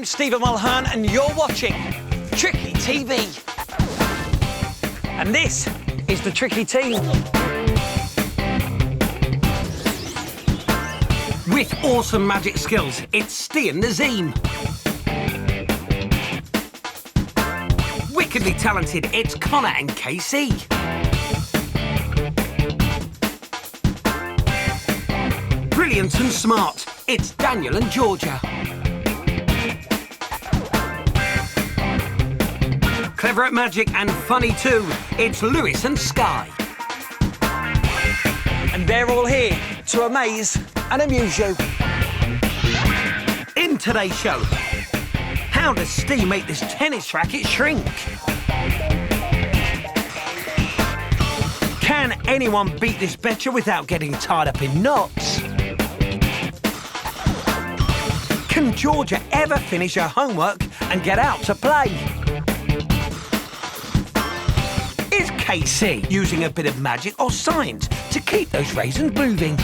I'm Stephen Mulhern and you're watching Tricky TV. And this is the Tricky Team. With awesome magic skills, it's Steve and the Zine. Wickedly talented, it's Connor and KC. Brilliant and smart, it's Daniel and Georgia. Clever at magic and funny too, it's Lewis and Sky. And they're all here to amaze and amuse you. In today's show, how does Steve make this tennis racket shrink? Can anyone beat this betcha without getting tied up in knots? Can Georgia ever finish her homework and get out to play? Is KC using a bit of magic or science to keep those raisins moving?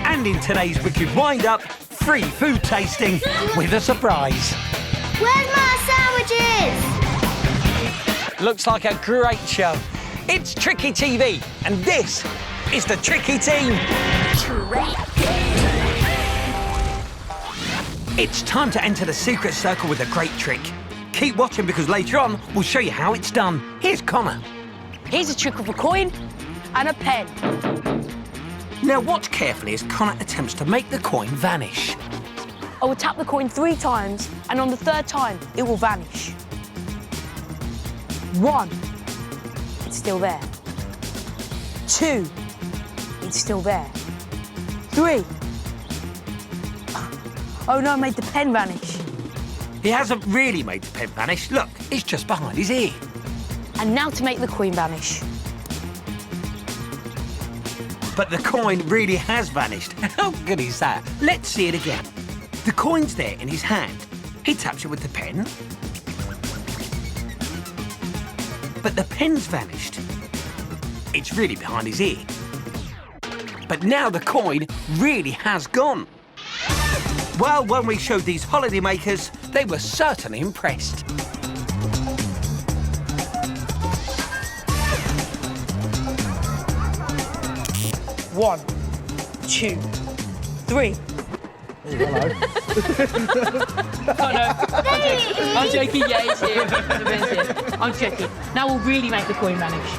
And in today's Wicked Wind-Up, free food tasting with a surprise. Where's my sandwiches? Looks like a great show. It's Tricky TV, and this is the Tricky Team. It's time to enter the secret circle with a great trick. Keep watching because later on we'll show you how it's done. Here's Connor. Here's a trick with a coin and a pen. Now watch carefully as Connor attempts to make the coin vanish. I will tap the coin 3 times, and on the 3rd time, it will vanish. 1, it's still there. 2, it's still there. 3. Oh no, I made the pen vanish. He hasn't really made the pen vanish. Look, it's just behind his ear. And now to make the coin vanish. But the coin really has vanished. How good is that? Let's see it again. The coin's there in his hand. He taps it with the pen. But the pen's vanished. It's really behind his ear. But now the coin really has gone. Well, when we showed these holiday makers, they were certainly impressed. One, 2, 3. Hello. Oh no, I'm joking, yeah, it's here. I'm joking. Now we'll really make the coin vanish.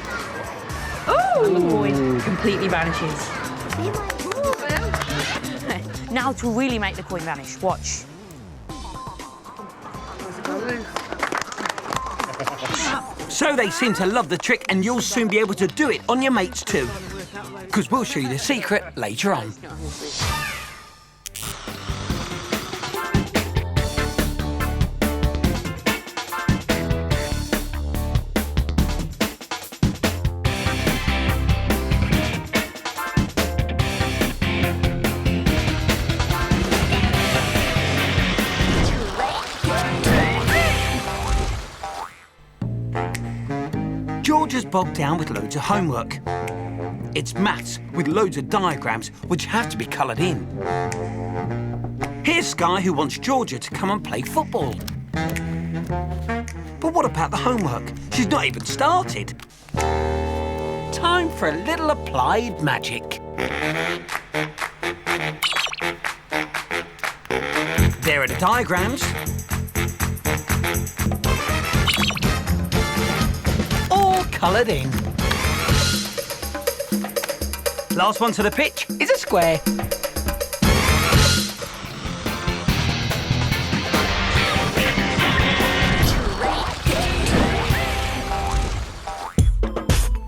Ooh! And the coin completely vanishes. Now to really make the coin vanish, watch. So they seem to love the trick and you'll soon be able to do it on your mates too. Because we'll show you the secret later on. Georgia's bogged down with loads of homework. It's maths with loads of diagrams which have to be coloured in. Here's Sky who wants Georgia to come and play football. But what about the homework? She's not even started. Time for a little applied magic. There are the diagrams. All coloured in. Last one to the pitch is a square.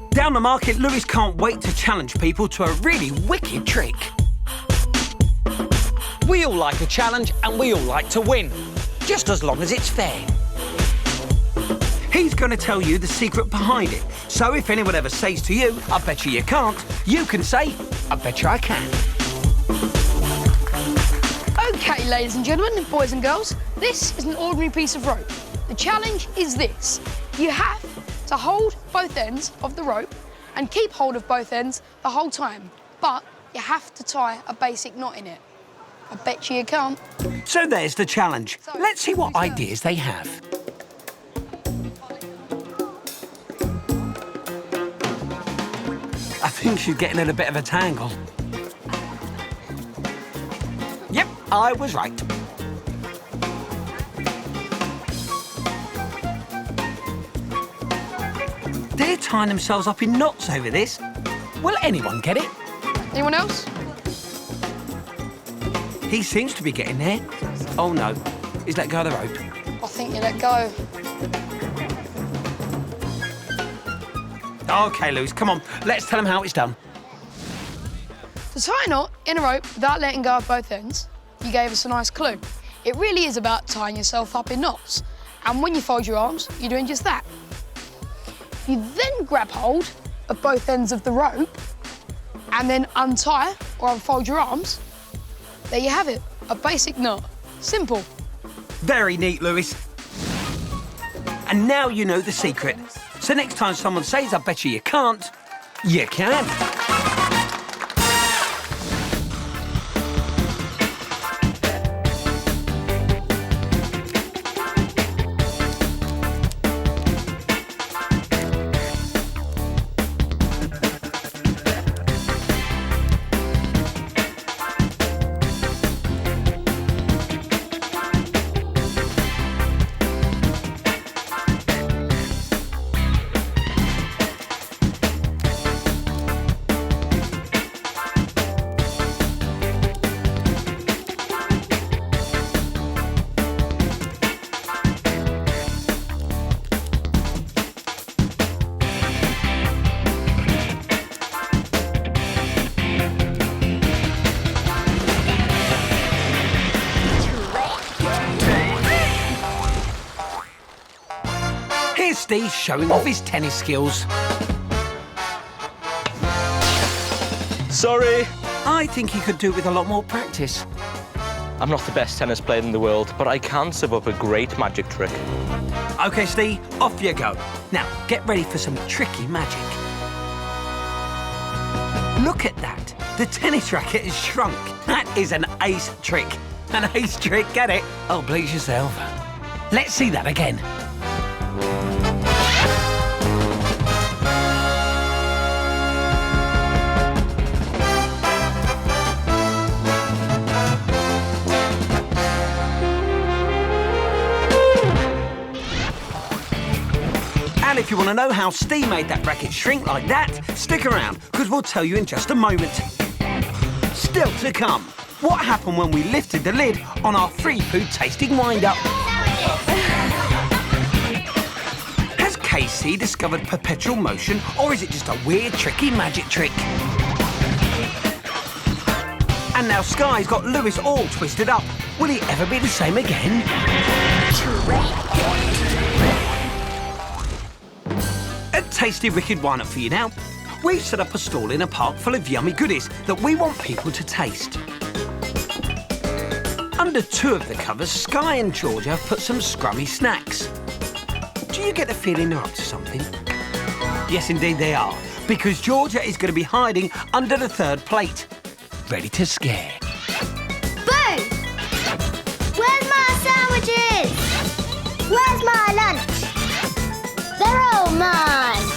Down the market, Lewis can't wait to challenge people to a really wicked trick. We all like a challenge and we all like to win, just as long as it's fair. He's going to tell you the secret behind it. So if anyone ever says to you, I bet you can't, you can say, I bet you I can. OK, ladies and gentlemen, boys and girls, this is an ordinary piece of rope. The challenge is this. You have to hold both ends of the rope and keep hold of both ends the whole time. But you have to tie a basic knot in it. I bet you can't. So there's the challenge. Let's see what ideas they have. I think she's getting in a bit of a tangle. Yep, I was right. They're tying themselves up in knots over this. Will anyone get it? Anyone else? He seems to be getting there. Oh no, he's let go of the rope. I think you let go. OK, Lewis, come on, let's tell him how it's done. To tie a knot in a rope without letting go of both ends, you gave us a nice clue. It really is about tying yourself up in knots. And when you fold your arms, you're doing just that. You then grab hold of both ends of the rope and then untie or unfold your arms. There you have it, a basic knot. Simple. Very neat, Lewis. And now you know the secret. So next time someone says, I bet you can't, you can. Here's Steve showing off his tennis skills. Sorry. I think he could do with a lot more practice. I'm not the best tennis player in the world, but I can serve up a great magic trick. OK, Steve, off you go. Now, get ready for some tricky magic. Look at that. The tennis racket is shrunk. That is an ace trick. An ace trick, get it? Oh, please yourself. Let's see that again. And if you want to know how Steve made that racket shrink like that, stick around, because we'll tell you in just a moment. Still to come, what happened when we lifted the lid on our free food tasting wind-up? Has Casey discovered perpetual motion, or is it just a weird, tricky magic trick? And now Sky's got Lewis all twisted up. Will he ever be the same again? A tasty wicked wind-up for you now. We've set up a stall in a park full of yummy goodies that we want people to taste. Under two of the covers, Sky and Georgia have put some scrummy snacks. Do you get the feeling they're up to something? Yes, indeed they are, because Georgia is going to be hiding under the third plate, ready to scare. Boo! Where's my sandwiches? Where's my lunch? They're all mine.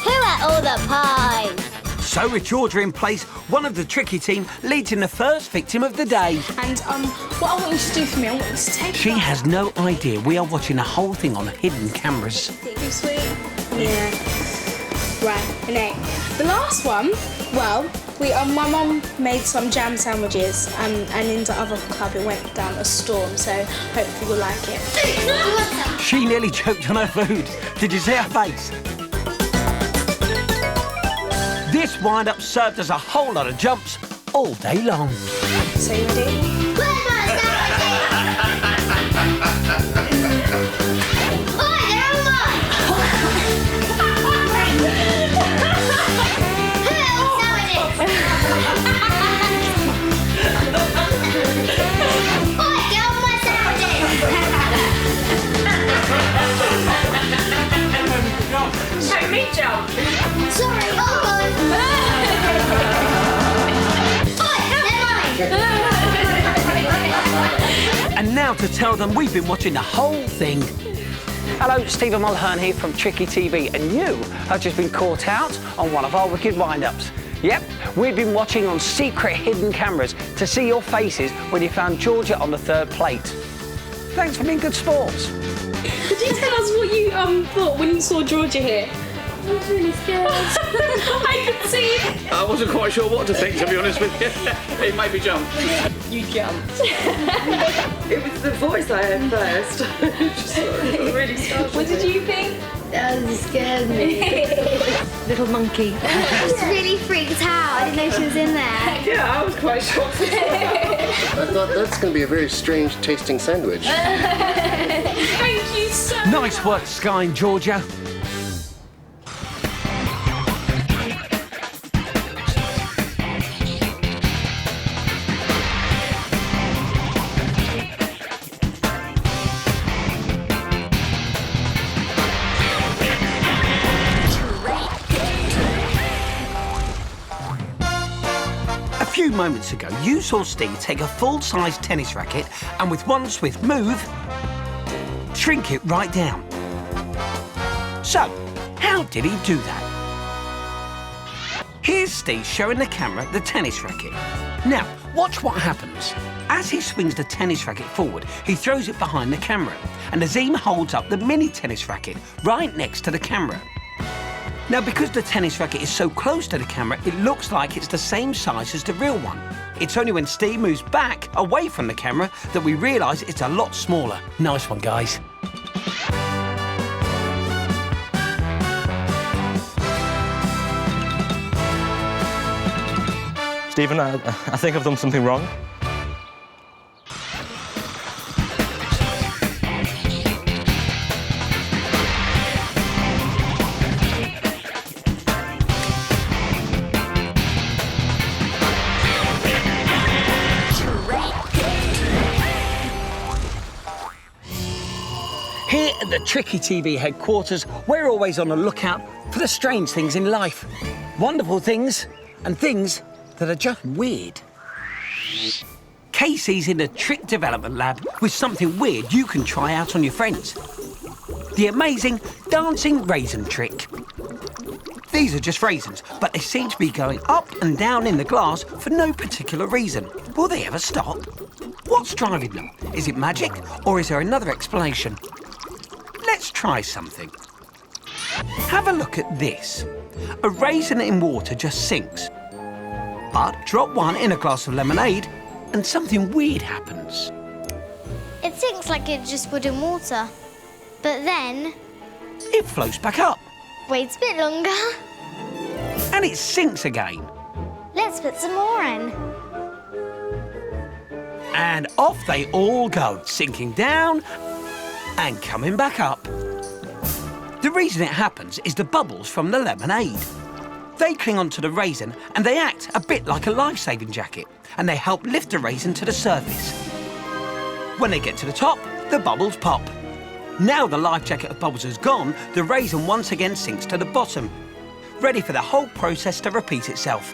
Who ate all the pies? So with Georgia in place, one of the tricky team leads in the first victim of the day. And what I want you to do for me, I want you to take She has no idea we are watching the whole thing on hidden cameras. Too sweet? Yeah. Right, and the last one, well, my mum made some jam sandwiches and in the other club it went down a storm, so hopefully you'll like it. She nearly choked on her food. Did you see her face? This wind-up served us a whole lot of jumps all day long. So you ready? Where's my sandwiches? Oi, they're all mine. Who ate all the sandwiches? Oi, get off my sandwiches. Show me jump. Sorry, I'll go. Oi, they're mine. And now to tell them we've been watching the whole thing. Hello, Stephen Mulhern here from Tricky TV, and you have just been caught out on one of our wicked wind-ups. Yep, we've been watching on secret hidden cameras to see your faces when you found Georgia on the third plate. Thanks for being good sports. Could you tell us what you thought when you saw Georgia here? I was really scared. I could see. I wasn't quite sure what to think, to be honest with you. It made me jump. You jumped. It was the voice I heard first. Just really startled. What did you think? That scared me. Little monkey. I was really freaked out. I didn't know she was in there. Yeah, I was quite shocked as well. I thought that's going to be a very strange tasting sandwich. Thank you so much. Nice work, Sky and Georgia. A few moments ago, you saw Steve take a full-size tennis racket and with one swift move, shrink it right down. So, how did he do that? Here's Steve showing the camera the tennis racket. Now, watch what happens. As he swings the tennis racket forward, he throws it behind the camera, and Azim holds up the mini tennis racket right next to the camera. Now, because the tennis racket is so close to the camera, it looks like it's the same size as the real one. It's only when Steve moves back, away from the camera, that we realise it's a lot smaller. Nice one, guys. Stephen, I think I've done something wrong. Here at the Tricky TV headquarters, we're always on the lookout for the strange things in life. Wonderful things and things that are just weird. Casey's in the trick development lab with something weird you can try out on your friends. The amazing dancing raisin trick. These are just raisins, but they seem to be going up and down in the glass for no particular reason. Will they ever stop? What's driving them? Is it magic, or is there another explanation? Let's try something. Have a look at this. A raisin in water just sinks. But drop one in a glass of lemonade and something weird happens. It sinks like it just would in water. But then, It floats back up waits a bit longer. and it sinks again. Let's put some more in. And off they all go, sinking down and coming back up. The reason it happens is the bubbles from the lemonade. They cling onto the raisin and they act a bit like a life-saving jacket, and they help lift the raisin to the surface. When they get to the top, the bubbles pop. Now the life jacket of bubbles is gone, the raisin once again sinks to the bottom, ready for the whole process to repeat itself.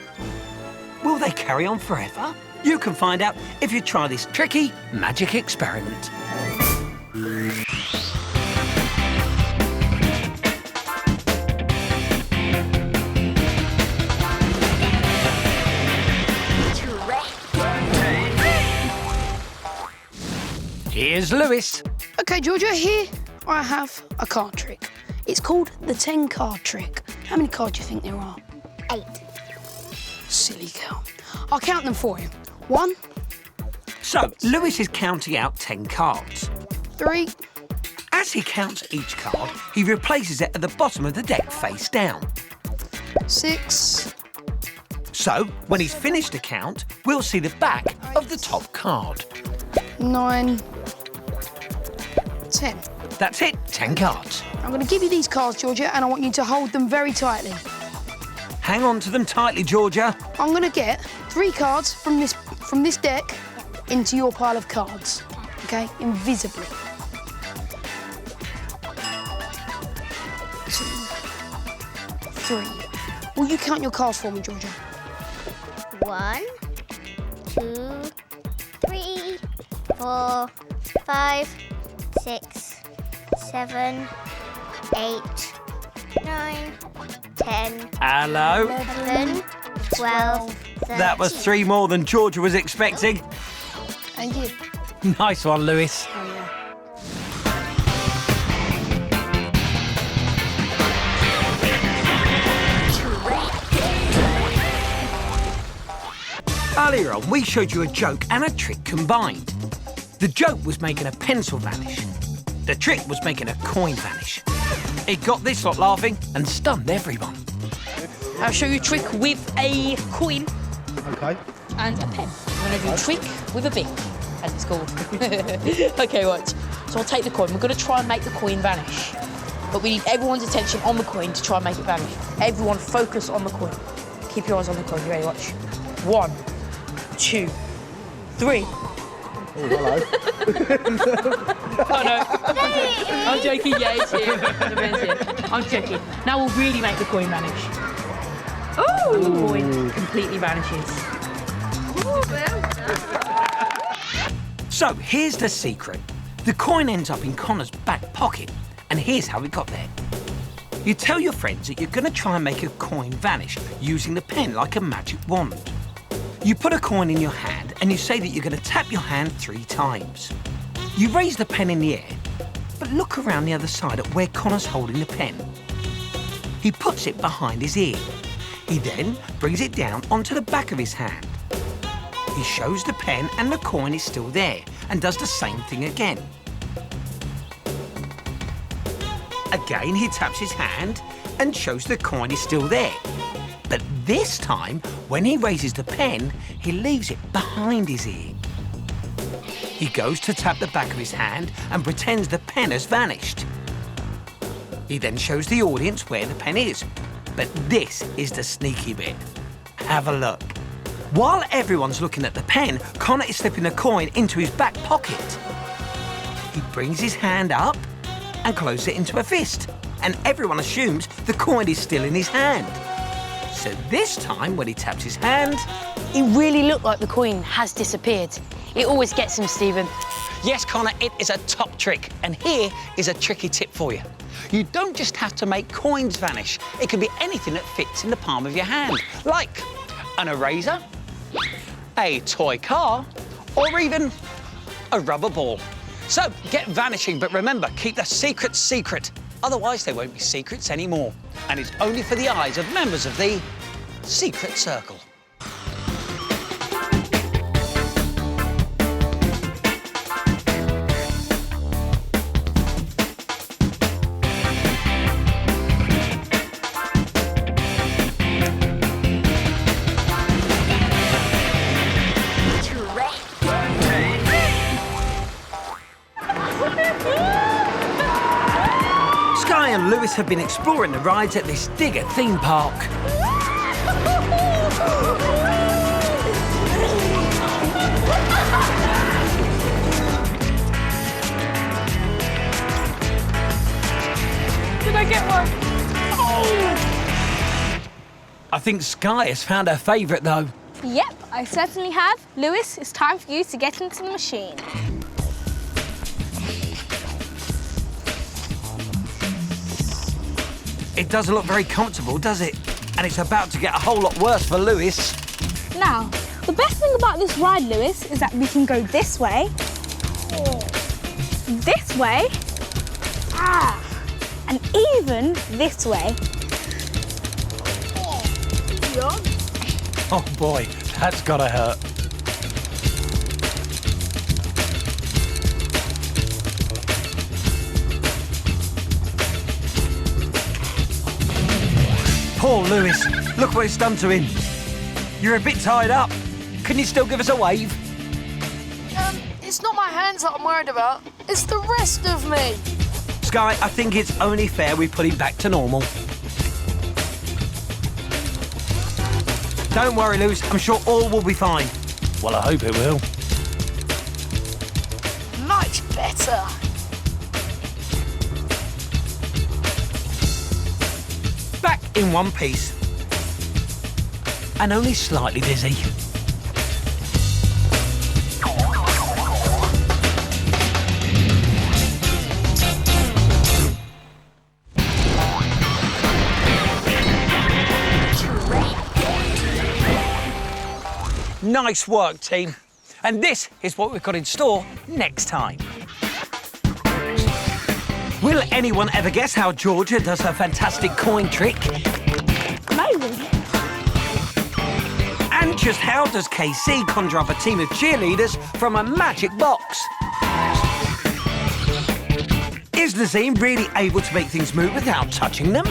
Will they carry on forever? You can find out if you try this tricky magic experiment. Here's Lewis. OK, Georgia, here I have a card trick. It's called the 10 card trick. How many cards do you think there are? 8. Silly girl. I'll count them for you. 1, So, Lewis is counting out 10 cards. 3, As he counts each card, he replaces it at the bottom of the deck face down. 6, So, when he's finished the count, we'll see the back of the top card. 9, 10. That's it, 10 cards. I'm going to give you these cards, Georgia, and I want you to hold them very tightly. Hang on to them tightly, Georgia. I'm going to get 3 cards from this deck into your pile of cards, OK, invisibly. 2, 3. Will you count your cards for me, Georgia? 1, 2, 3, 4, 5, 6, 7, 8, 9, 10, Hello. 11, 12, 13. That was 3 more than Georgia was expecting. Thank you. Nice one, Lewis. Earlier on, we showed you a joke and a trick combined. The joke was making a pencil vanish. The trick was making a coin vanish. It got this lot laughing and stunned everyone. I'll show you a trick with a coin. Okay. And a pen. I'm going to do a trick with a big. And it's called. OK, right. So I'll take the coin. We're going to try and make the coin vanish. But we need everyone's attention on the coin to try and make it vanish. Everyone focus on the coin. Keep your eyes on the coin. You ready? Watch. 1, 2, 3. Oh, hello. Oh, no. I'm joking. Yeah, it's here. The pen's here. I'm joking. Now we'll really make the coin vanish. Oh! And the coin completely vanishes. So here's the secret. The coin ends up in Connor's back pocket, and here's how it got there. You tell your friends that you're going to try and make a coin vanish using the pen like a magic wand. You put a coin in your hand and you say that you're going to tap your hand 3 times. You raise the pen in the air, but look around the other side at where Connor's holding the pen. He puts it behind his ear. He then brings it down onto the back of his hand. He shows the pen and the coin is still there and does the same thing again. Again, he taps his hand and shows the coin is still there. But this time, when he raises the pen, he leaves it behind his ear. He goes to tap the back of his hand and pretends the pen has vanished. He then shows the audience where the pen is. But this is the sneaky bit. Have a look. While everyone's looking at the pen, Connor is slipping the coin into his back pocket. He brings his hand up and closes it into a fist, and everyone assumes the coin is still in his hand. So this time, when he taps his hand... It really looked like the coin has disappeared. It always gets him, Stephen. Yes, Connor, it is a top trick. And here is a tricky tip for you. You don't just have to make coins vanish. It can be anything that fits in the palm of your hand, like an eraser, a toy car, or even a rubber ball. So get vanishing, but remember, keep the secrets secret. Otherwise, they won't be secrets anymore. And it's only for the eyes of members of the Secret Circle. Sky and Lewis have been exploring the rides at this Digger theme park. Did I get one? Oh! I think Sky has found her favourite, though. Yep, I certainly have. Lewis, it's time for you to get into the machine. It doesn't look very comfortable, does it? And it's about to get a whole lot worse for Lewis. Now, the best thing about this ride, Lewis, is that we can go this way, this way, and even this way. Oh boy, that's gotta hurt. Poor Lewis, look what it's done to him. You're a bit tied up. Can you still give us a wave? It's not my hands that I'm worried about. It's the rest of me. Sky, I think it's only fair we put him back to normal. Don't worry, Lewis. I'm sure all will be fine. Well, I hope it will. Much better. Back in one piece. And only slightly dizzy. Nice work, team. And this is what we've got in store next time. Will anyone ever guess how Georgia does her fantastic coin trick? Amazing. And just how does KC conjure up a team of cheerleaders from a magic box? Is Nazim really able to make things move without touching them?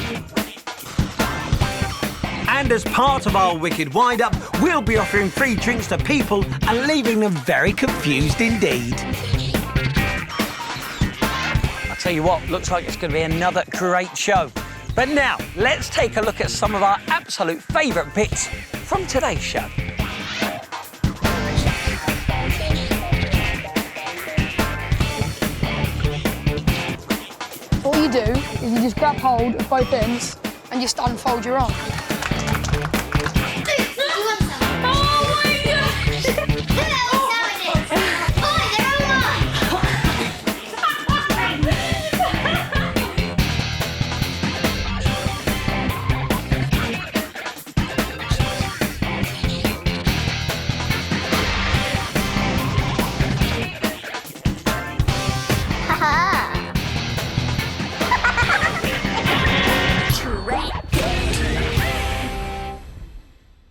And as part of our wicked wind-up, we'll be offering free drinks to people and leaving them very confused indeed. I'll tell you what, looks like it's going to be another great show. But now, let's take a look at some of our absolute favourite bits from today's show. All you do is you just grab hold of both ends and just unfold your arm.